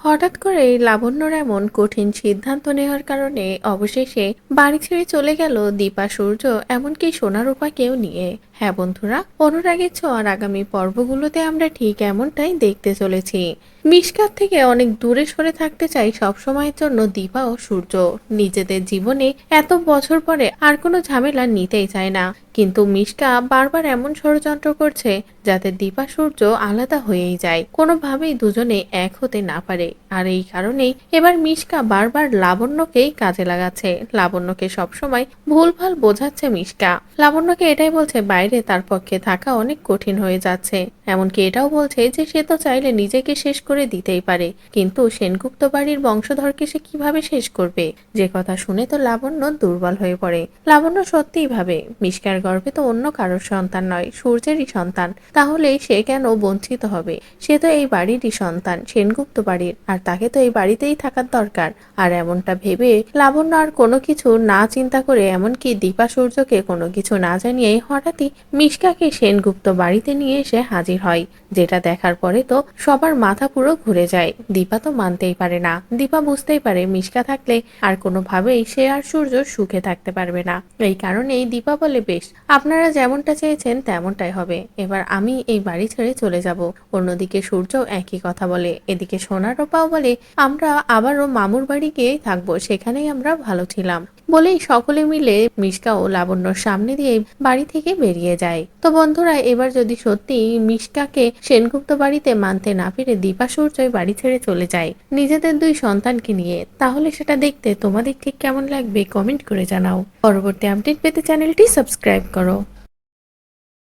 হঠাৎ করেই লাবণ্যর এমন কঠিন সিদ্ধান্ত নেওয়ার কারণে অবশেষে বাড়ি ছেড়ে চলে গেল দীপা, সূর্য, এমনকি সোনারূপাকেও নিয়ে। হ্যাঁ বন্ধুরা, অনুরাগের ছোঁয়ার আগামী পর্বগুলোতে আমরা ঠিক এমনটাই দেখতে চলেছি। মিশকাত থেকে অনেক দূরে সরে থাকতে চাই সবসময়ের জন্য দীপা ও সূর্য। নিজেদের জীবনে এত বছর পরে আর কোনো ঝামেলা নিতেই চায় না, কিন্তু মিশকা বারবার এমন ষড়যন্ত্র করছে যাতে দীপা সূর্য আলাদা হয়েই যায়, কোনোভাবেই দুজনে এক হতে না পারে। আর এই কারণেই এবার মিশকা বারবার লাবণ্যকেই কাজে লাগাচ্ছে। লাবণ্যকে সবসময় ভুলভাল বোঝাচ্ছে মিশকা। লাবণ্যকে এটাই বলছে বাইরে তার পক্ষে থাকা অনেক কঠিন হয়ে যাচ্ছে। এমনকি এটাও বলছে যে সে তো চাইলে নিজেকে শেষ করে দিতেই পারে, কিন্তু সেনগুপ্ত বাড়ির বংশধরকে সে কিভাবে শেষ করবে। যে কথা শুনে তো লাবণ্য দুর্বল হয়ে পড়ে। লাবণ্য সত্যিই ভাবে মিশকার গর্ভে তো অন্য কারোর সন্তান নয়, সূর্যেরই সন্তান। তাহলে সে কেন বঞ্চিত হবে? সে তো এই বাড়িরই সন্তান, সেনগুপ্ত বাড়ির, আর তাকে তো এই বাড়িতেই থাকার দরকার। আর এমনটা ভেবে লাবণ্য আর কোনো কিছু না চিন্তা করে, এমনকি দীপা সূর্যকে কোনো কিছু না জানিয়ে হঠাৎই মিশকাকে সেনগুপ্ত বাড়িতে নিয়ে এসে হাজির হয়। যেটা দেখার পরে তো সবার মাথা পুরো ঘুরে যায়। দীপা তো মানতেই পারে না। দীপা বুঝতেই পারে মিশকা থাকলে আর কোনোভাবেই সে আর সূর্য সুখে থাকতে পারবে না। এই কারণেই দীপা বলে, বেশ, আপনারা যেমনটা চেয়েছেন তেমনটাই হবে, এবার আমি এই বাড়ি ছেড়ে চলে যাব। অন্যদিকে সূর্য একই কথা বলে। এদিকে সোনারূপাও বলে, আমরা আবারও মামুর বাড়ি গিয়ে থাকবো, সেখানেই আমরা ভালো ছিলাম। বলেই সকলে মিলে মিশকা ও লাবণ্যর সামনে দিয়ে বাড়ি থেকে বেরিয়ে যায়। তো বন্ধুরা, এবার যদি সত্যি মিশকাকে সেনগুপ্ত বাড়িতে মানতে না পেরে দীপা সূর্যই বাড়ি ছেড়ে চলে যায় নিজেদের দুই সন্তানকে নিয়ে, তাহলে সেটা দেখতে তোমাদের ঠিক কেমন লাগবে কমেন্ট করে জানাও। পরবর্তী আপডেট পেতে চ্যানেলটি সাবস্ক্রাইব করো।